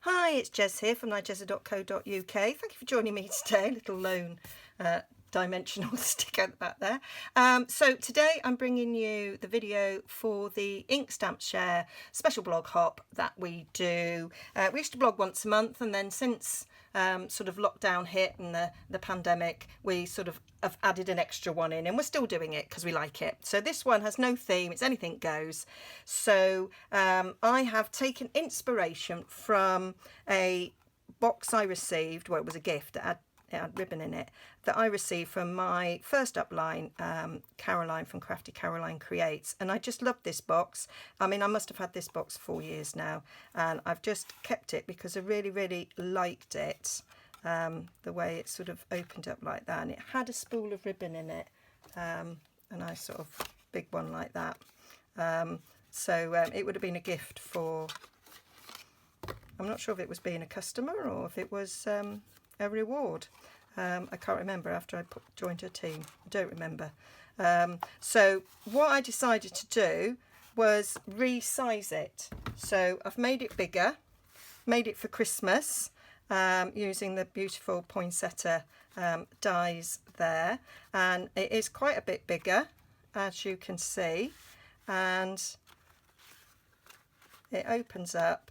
Hi, it's Jez here from Nigezza.co.uk. Thank you for joining me today. Little lone dimensional sticker at the back there. So today I'm bringing you the video for the ink stamp share special blog hop that we do. We used to blog once a month, and then since sort of lockdown hit and the pandemic, we sort of have added an extra one in, and we're still doing it because we like it. So this one has no theme, it's anything goes. So I have taken inspiration from a box I received. Well, it was a gift that had ribbon in it that I received from my first upline, Caroline from Crafty Caroline Creates, and I just loved this box. I mean, I must have had this box 4 years now, and I've just kept it because I really liked it, the way it sort of opened up like that, and it had a spool of ribbon in it, a nice sort of big one like that. So it would have been a gift for, I'm not sure if it was being a customer or if it was a reward. I can't remember after I joined her team. I don't remember. So what I decided to do was resize it. So I've made it bigger, made it for Christmas, using the beautiful Poinsettia dies there, and it is quite a bit bigger, as you can see, and it opens up.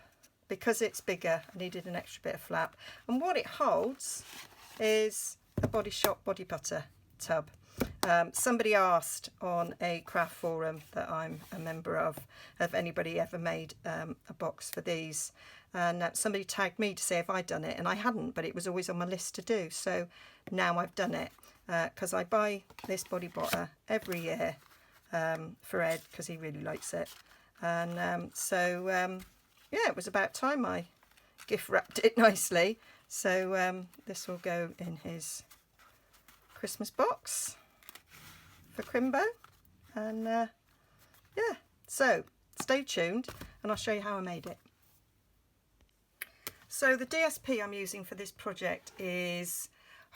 Because it's bigger, I needed an extra bit of flap, and what it holds is a Body Shop body butter tub. Somebody asked on a craft forum that I'm a member of, have anybody ever made a box for these, and somebody tagged me to say if I'd done it, and I hadn't, but it was always on my list to do, so now I've done it, because I buy this body butter every year for Ed, because he really likes it, and yeah, it was about time I gift wrapped it nicely. So this will go in his Christmas box for Crimbo. And yeah, so stay tuned and I'll show you how I made it. So the DSP I'm using for this project is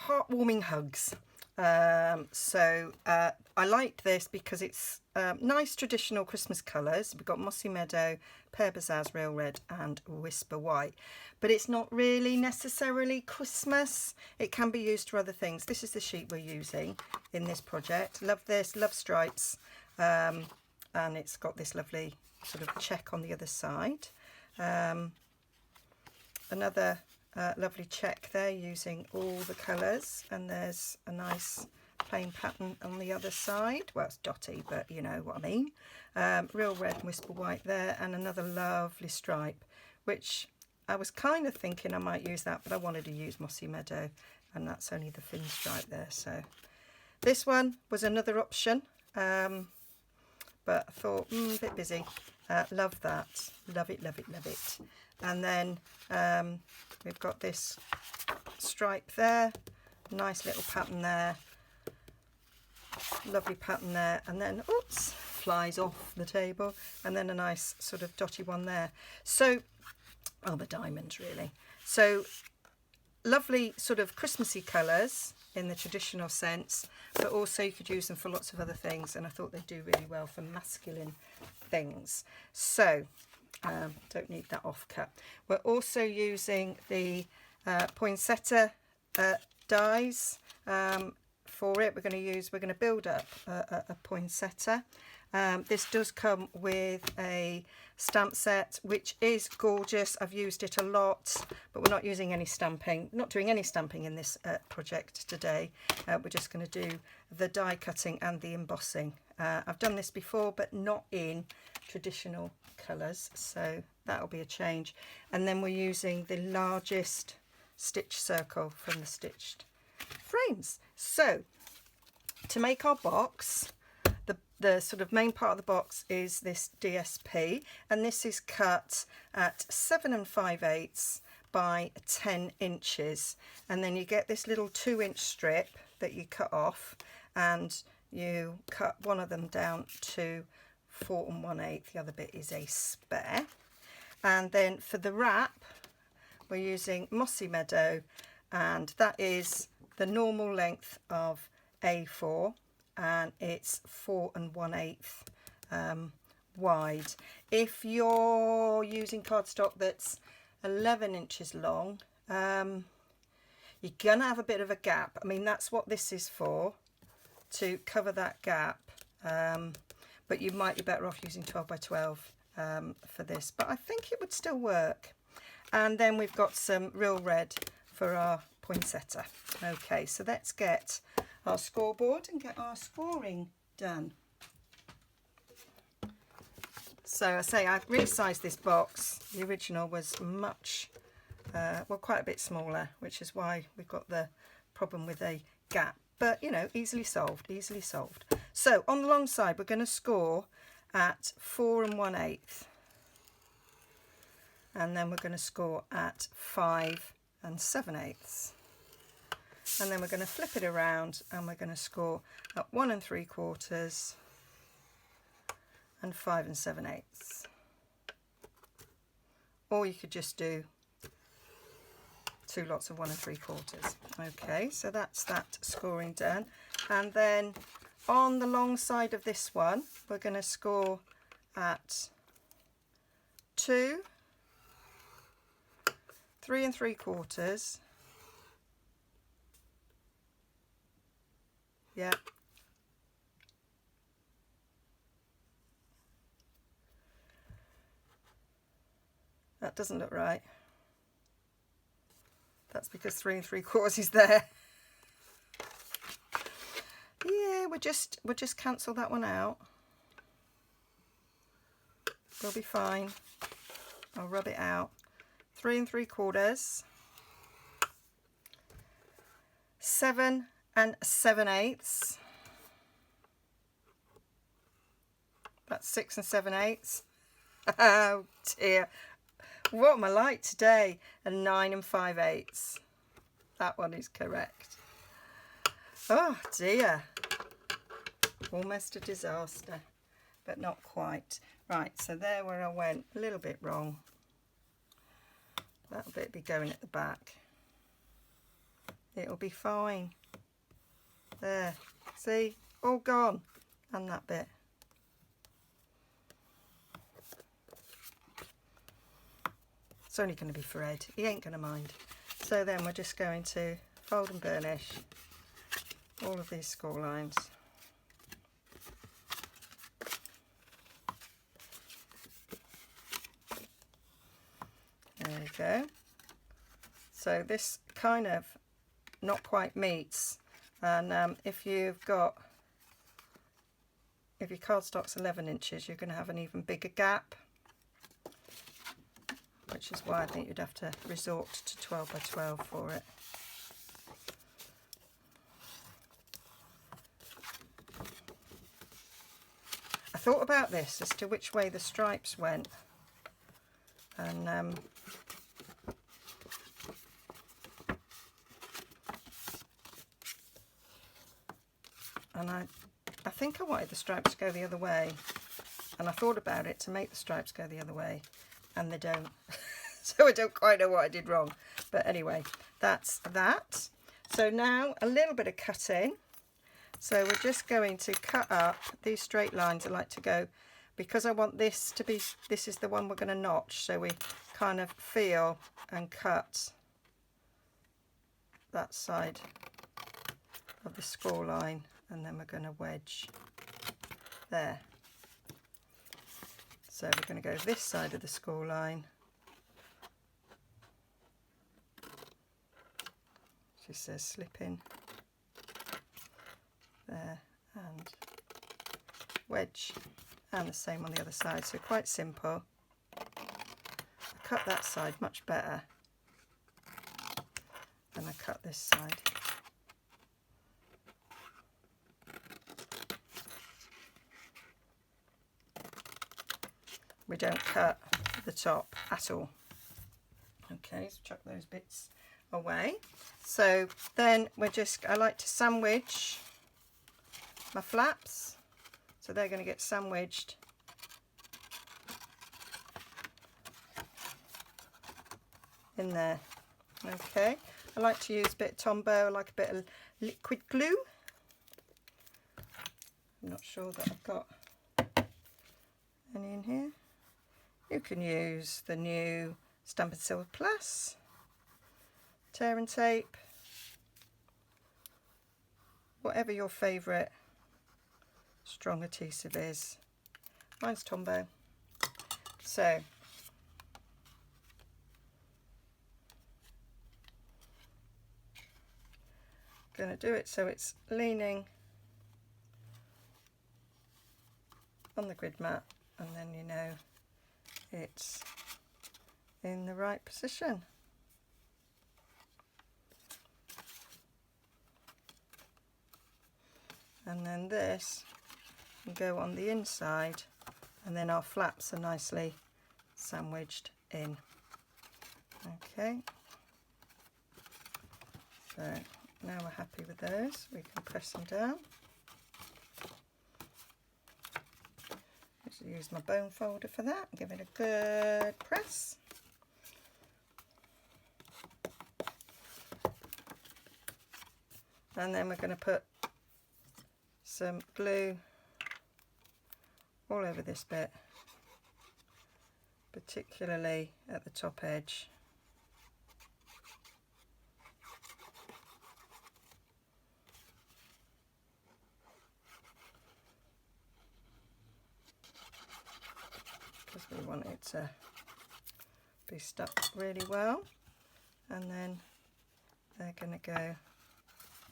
Heartwarming Hugs. I like this because it's nice traditional Christmas colours. We've got Mossy Meadow, Pear Bazaars, Real Red and Whisper White. But it's not really necessarily Christmas. It can be used for other things. This is the sheet we're using in this project. Love this, love stripes. And it's got this lovely sort of check on the other side. Another lovely check there using all the colours, and there's a nice plain pattern on the other side. Well, it's dotty, but you know what I mean. Real Red and Whisper White there, and another lovely stripe, which I was kind of thinking I might use that, but I wanted to use Mossy Meadow, and that's only the thin stripe there. So this one was another option, but I thought, a bit busy. Love that, love it. And then we've got this stripe there, nice little pattern there, lovely pattern there, and then oops, flies off the table, and then a nice sort of dotty one there. So the diamonds really. So lovely sort of Christmassy colours in the traditional sense, but also you could use them for lots of other things, and I thought they do really well for masculine things. So don't need that off cut. We're also using the Poinsettia dies for it. We're going to build up a poinsettia. This does come with a stamp set, which is gorgeous. I've used it a lot, but we're not using any stamping, not doing any stamping in this project today. We're just going to do the die cutting and the embossing. I've done this before, but not in traditional colours, so that'll be a change. And then we're using the largest stitch circle from the stitched frames. So to make our box, the sort of main part of the box is this DSP, and this is cut at 7 5/8 by 10 inches, and then you get this little 2-inch strip that you cut off, and you cut one of them down to 4 1/8. The other bit is a spare. And then for the wrap, we're using Mossy Meadow, and that is the normal length of A4, and it's 4 1/8 wide. If you're using cardstock that's 11 inches long. You're gonna have a bit of a gap. I mean, that's what this is for, to cover that gap, but you might be better off using 12 by 12 for this, but I think it would still work. And then we've got some real red for our poinsettia. Okay, so let's get our scoreboard and get our scoring done. So I say I've resized this box. The original was much, well, quite a bit smaller, which is why we've got the problem with a gap. But, you know, easily solved, easily solved. So on the long side, we're going to score at 4 1/8. And then we're going to score at 5 7/8. And then we're going to flip it around and we're going to score at 1 3/4 and 5 7/8. Or you could just do 2 lots of 1 3/4. Okay, so that's that scoring done. And then on the long side of this one, we're going to score at 2, 3 3/4. Yeah. That doesn't look right. That's because 3 3/4 is there. Yeah, we'll just cancel that one out. We'll be fine. I'll rub it out. 3 3/4, 7 7/8. That's 6 7/8. Oh dear. What am I like today? And 9 5/8. That one is correct. Oh dear. Almost a disaster, but not quite. Right, so there where I went a little bit wrong. That'll bit be going at the back. It'll be fine. There, see, all gone. And that bit. It's only going to be Fred. He ain't going to mind. So then we're just going to fold and burnish all of these score lines. There we go. So this kind of not quite meets, and if your cardstock's 11 inches, you're going to have an even bigger gap, which is why I think you'd have to resort to 12 by 12 for it. I thought about this as to which way the stripes went, and I think I wanted the stripes to go the other way, and I thought about it to make the stripes go the other way, and they don't. So I don't quite know what I did wrong, but anyway, that's that. So now a little bit of cutting. So we're just going to cut up these straight lines. I like to go, because I want this to be, this is the one we're going to notch, so we kind of feel and cut that side of the score line, and then we're going to wedge there. So we're going to go this side of the score line. She says slip in there and wedge, and the same on the other side. So quite simple. I cut that side much better than I cut this side. We don't cut the top at all. Okay, so chuck those bits away. So then I like to sandwich my flaps, so they're going to get sandwiched in there. Okay, I like to use a bit of Tombow. I like a bit of liquid glue. I'm not sure that I've got any in here. You can use the new Stampin' Silver Plus, tear and tape, whatever your favourite strong adhesive is. Mine's Tombow. So going to do it so it's leaning on the grid mat, and then you know it's in the right position. And then this can go on the inside, and then our flaps are nicely sandwiched in. Okay, so now we're happy with those, we can press them down. Just use my bone folder for that, give it a good press. And then we're going to put some glue all over this bit, particularly at the top edge. Because we want it to be stuck really well. And then they're going to go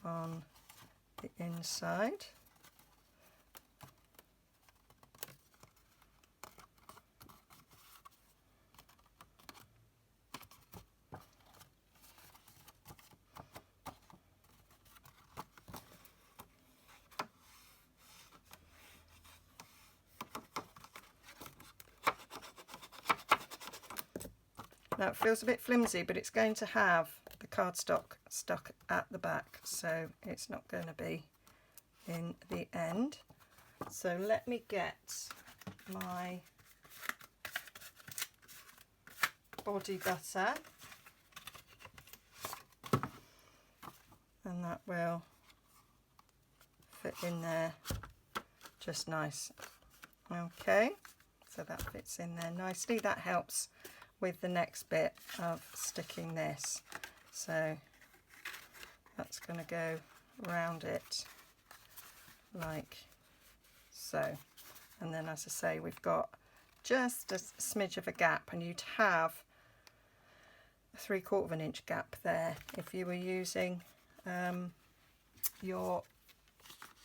on the inside. Now it feels a bit flimsy, but it's going to have the cardstock stuck at the back, so it's not going to be in the end. So let me get my body butter, and that will fit in there just nice. Okay, so that fits in there nicely. That helps with the next bit of sticking this. So that's going to go around it like so. And then, as I say, we've got just a smidge of a gap, and you'd have a 3/4 of an inch gap there if you were using your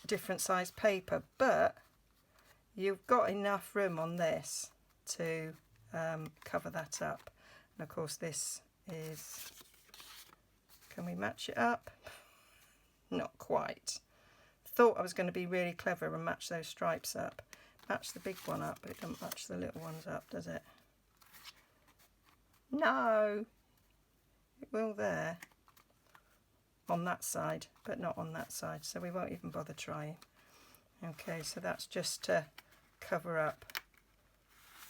different size paper, but you've got enough room on this to cover that up. And of course this is, can we match it up? Not quite. Thought I was going to be really clever and match those stripes up. Match the big one up, but it doesn't match the little ones up, does it? No! It will there. On that side, but not on that side, so we won't even bother trying. Okay, so that's just to cover up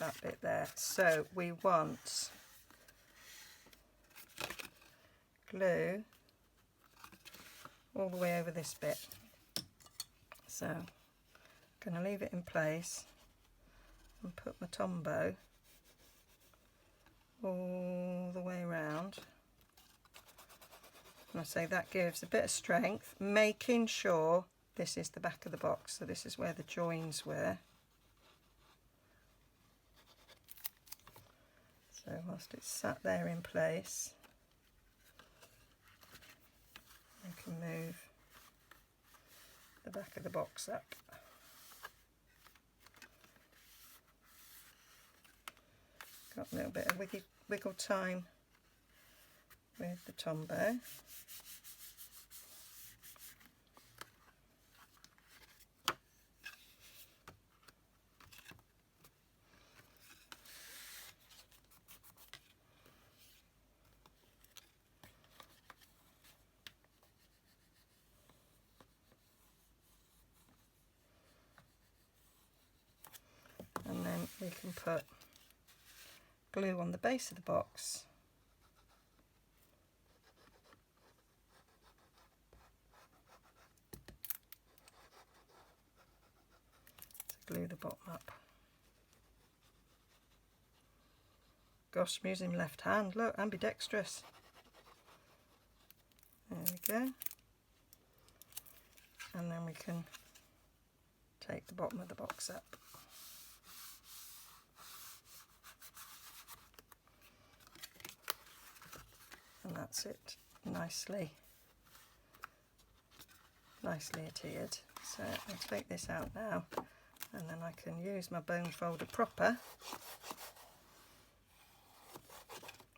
that bit there. So we want glue all the way over this bit. So I'm going to leave it in place and put my Tombow all the way around. And I say that gives a bit of strength, making sure this is the back of the box, so this is where the joins were. So whilst it's sat there in place, I can move the back of the box up. Got a little bit of wiggle time with the Tombow. And then we can put glue on the base of the box. To glue the bottom up. Gosh, I'm using left hand. Look, ambidextrous. There we go. And then we can take the bottom of the box up. And that's it, nicely adhered. So I'll take this out now, and then I can use my bone folder proper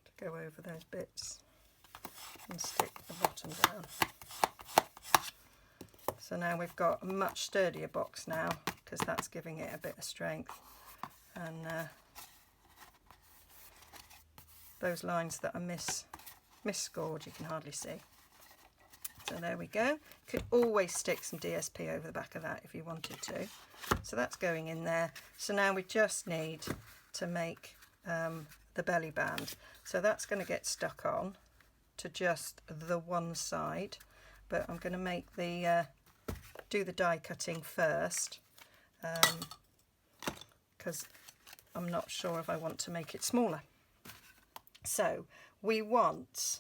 to go over those bits and stick the bottom down. So now we've got a much sturdier box now, because that's giving it a bit of strength. And those lines that are mis-scored you can hardly see. So there we go. Could always stick some DSP over the back of that if you wanted to. So that's going in there. So now we just need to make the belly band. So that's going to get stuck on to just the one side, but I'm going to make the do the die cutting first, because I'm not sure if I want to make it smaller. So we want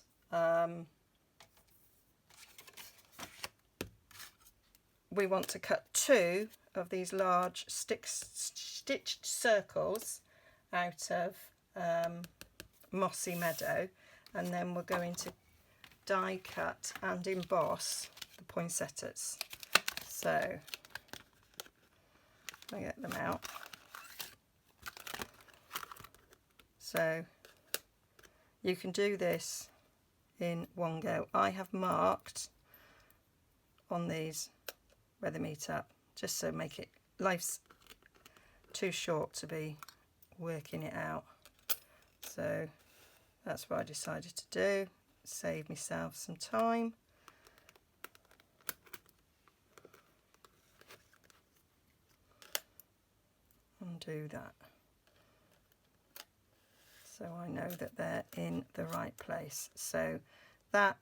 to cut 2 of these large stitched circles out of Mossy Meadow, and then we're going to die cut and emboss the poinsettias. So I get them out. So you can do this in one go. I have marked on these where they meet up, just so make it, life's too short to be working it out. So that's what I decided to do, save myself some time. And do that. So I know that they're in the right place. So that,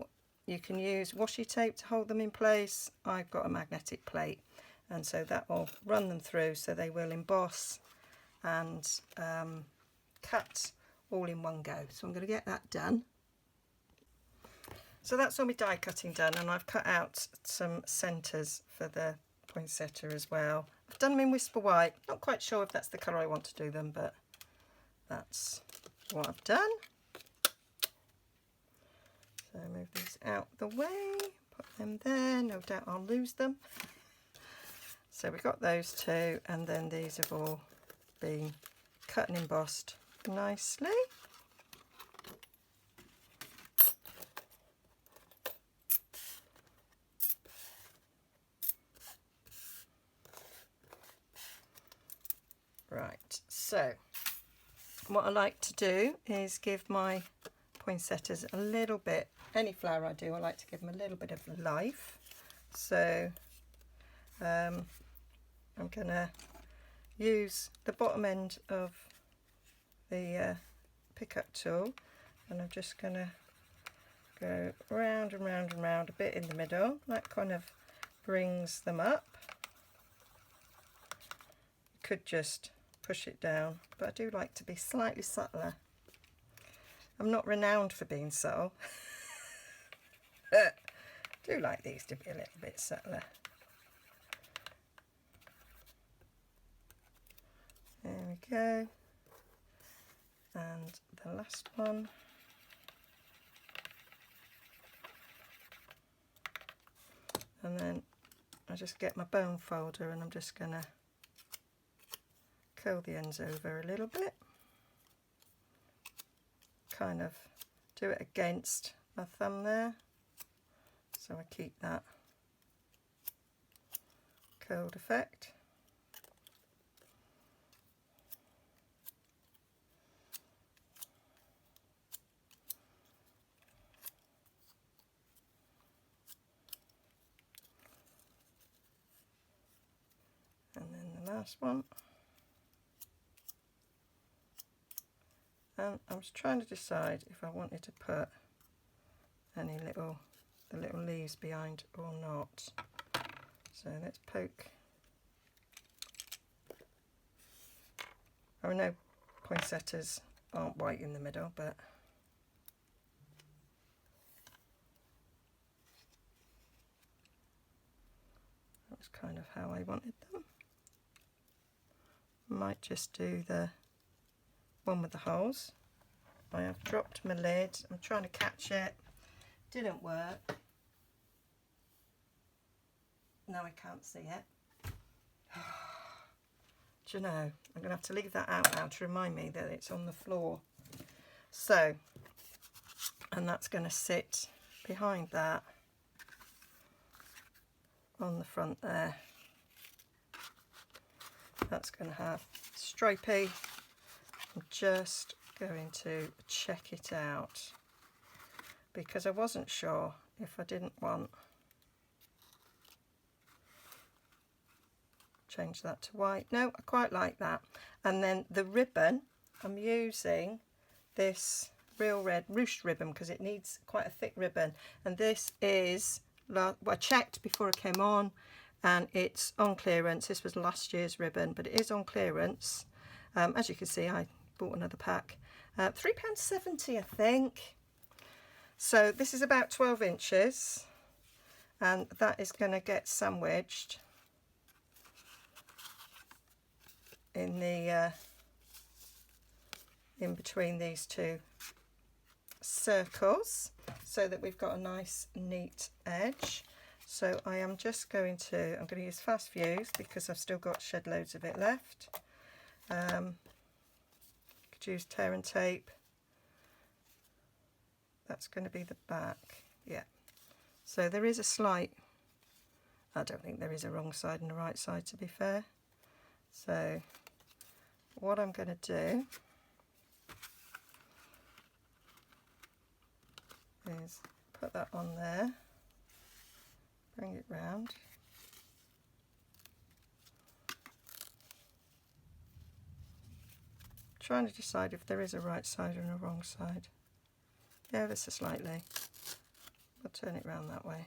you can use washi tape to hold them in place. I've got a magnetic plate, and so that will run them through so they will emboss and cut all in one go. So I'm going to get that done. So that's all my die cutting done, and I've cut out some centres for the poinsettia as well. I've done them in Whisper White. Not quite sure if that's the colour I want to do them, but that's what I've done. So move these out the way, put them there, no doubt I'll lose them. So we've got those 2, and then these have all been cut and embossed nicely. Right, so what I like to do is give my poinsettias a little bit, any flower I do, I like to give them a little bit of life. So I'm going to use the bottom end of the pickup tool, and I'm just going to go round and round and round a bit in the middle. That kind of brings them up. You could just push it down, but I do like to be slightly subtler. I'm not renowned for being subtle. I do like these to be a little bit subtler. There we go. And the last one. And then I just get my bone folder, and I'm just going to curl the ends over a little bit. Kind of do it against my thumb there, so I keep that curled effect. And then the last one. And I was trying to decide if I wanted to put any the little leaves behind or not. So let's poke. Oh no, poinsettias aren't white in the middle, but that's kind of how I wanted them. Might just do the one with the holes. I have dropped my lid. I'm trying to catch it. Didn't work. Now I can't see it. Do you know, I'm going to have to leave that out now to remind me that it's on the floor. So, and that's going to sit behind that on the front there. That's going to have stripy. I'm just going to check it out because I wasn't sure if I didn't want change that to white. No, I quite like that. And then the ribbon, I'm using this real red ruched ribbon because it needs quite a thick ribbon, and this is, well, I checked before I came on and it's on clearance. This was last year's ribbon, but it is on clearance. As you can see, I bought another pack, £3.70 I think. So this is about 12 inches and that is going to get sandwiched in the in between these two circles so that we've got a nice neat edge. So I am just going to, I'm going to use fast fuse because I've still got shed loads of it left. Could use tear and tape. That's going to be the back, yeah. So there is a slight, I don't think there is a wrong side and a right side, to be fair. So what I'm going to do is put that on there, bring it round, trying to decide if there is a right side and a wrong side. Yeah, ever so slightly. I'll turn it round that way.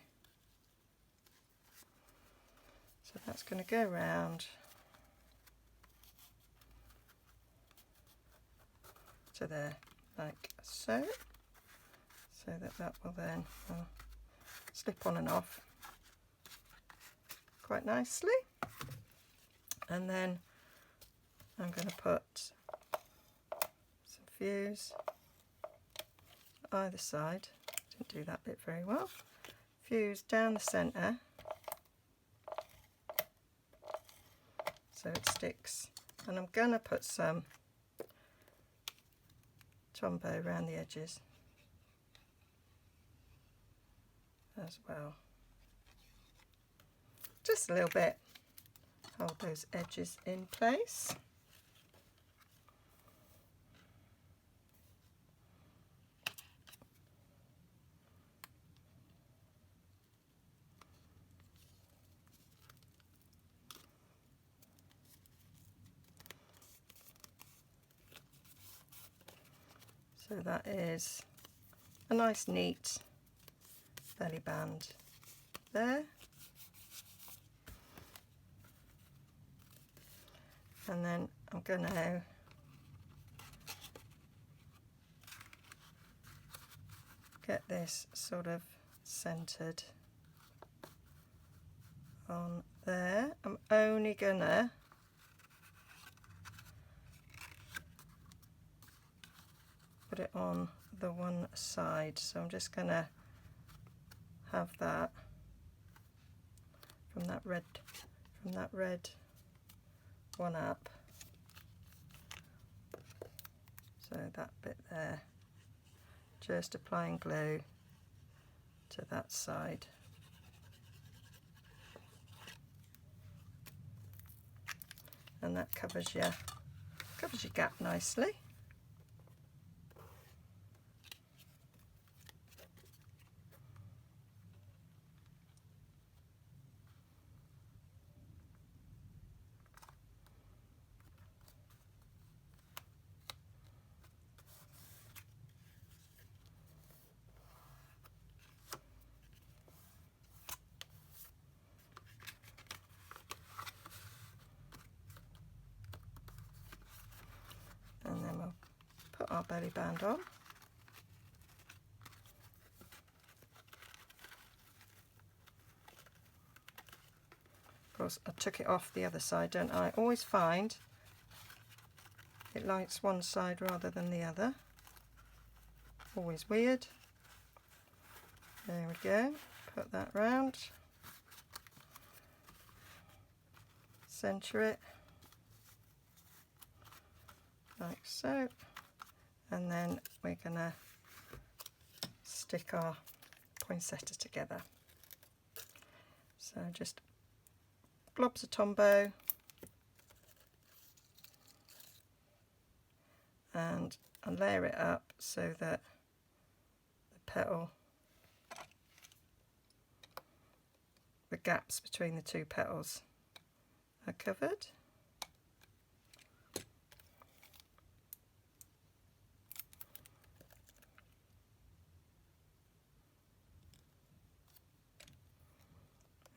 So that's going to go round to there, like so, so that will then slip on and off quite nicely. And then I'm going to put some fuse either side. Didn't do that bit very well. Fuse down the centre so it sticks, and I'm going to put some Tombow around the edges as well, just a little bit, hold those edges in place. So that is a nice neat belly band there. And then I'm going to get this sort of centered on there. I'm only going to put it on the one side, so I'm just going to have that from that red one up, so that bit there, just applying glue to that side. And that covers your gap nicely. slowly band on. Of course, I took it off the other side, don't I? I always find it likes one side rather than the other. Always weird. There we go. Put that round. Centre it. Like so. And then we're going to stick our poinsettia together. So just blobs of Tombow and I layer it up so that the petal, the gaps between the two petals are covered.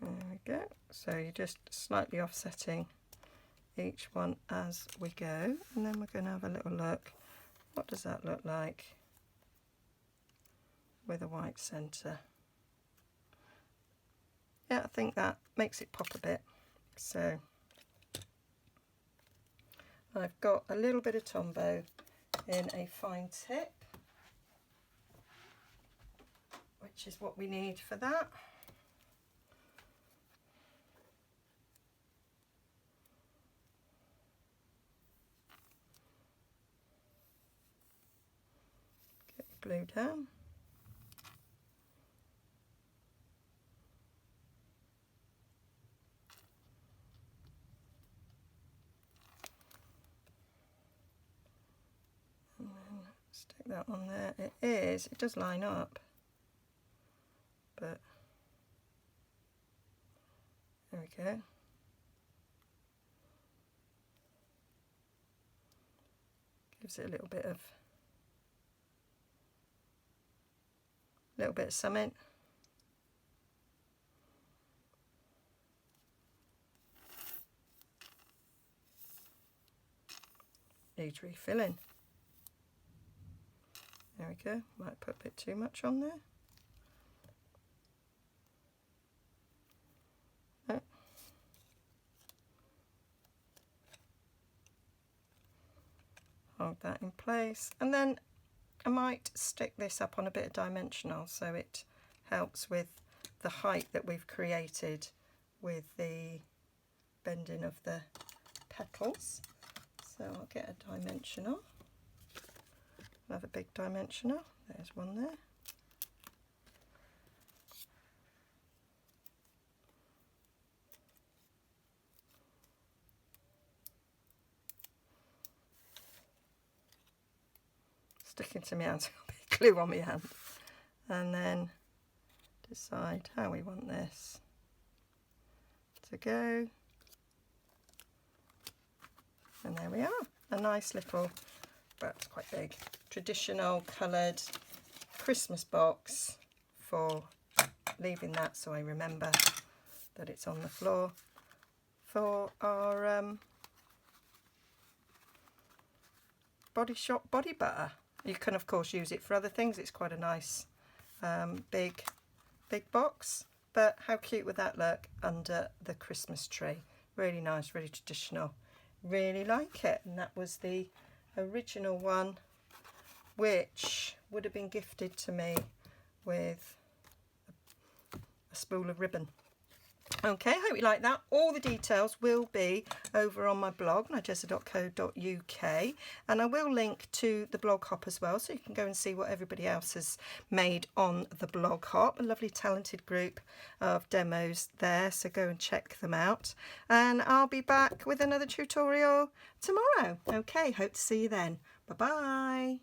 There we go. So you're just slightly offsetting each one as we go, and then we're going to have a little look. What does that look like with a white centre? Yeah, I think that makes it pop a bit. So I've got a little bit of Tombow in a fine tip, which is what we need for that. Glue down. And then stick that on there. It does line up, but there we go. Gives it a little bit of something. Needs refilling. There we go. Might put a bit too much on there. No. Hold that in place, and then I might stick this up on a bit of dimensional so it helps with the height that we've created with the bending of the petals. So I'll get a dimensional. I'll have a big dimensional. There's one there. Sticking to my hands, a bit of glue on my hand, and then decide how we want this to go, and there we are, a nice little, well, it's quite big, traditional coloured Christmas box for leaving that so I remember that it's on the floor for our Body Shop body butter. You can of course use it for other things. It's quite a nice big box, but how cute would that look under the Christmas tree? Really nice, really traditional, really like it. And that was the original one, which would have been gifted to me with a spool of ribbon. Okay, hope you like that. All the details will be over on my blog, nigezza.co.uk, and I will link to the blog hop as well, so you can go and see what everybody else has made on the blog hop. A lovely talented group of demos there, so go and check them out. And I'll be back with another tutorial tomorrow. Okay, hope to see you then. Bye-bye.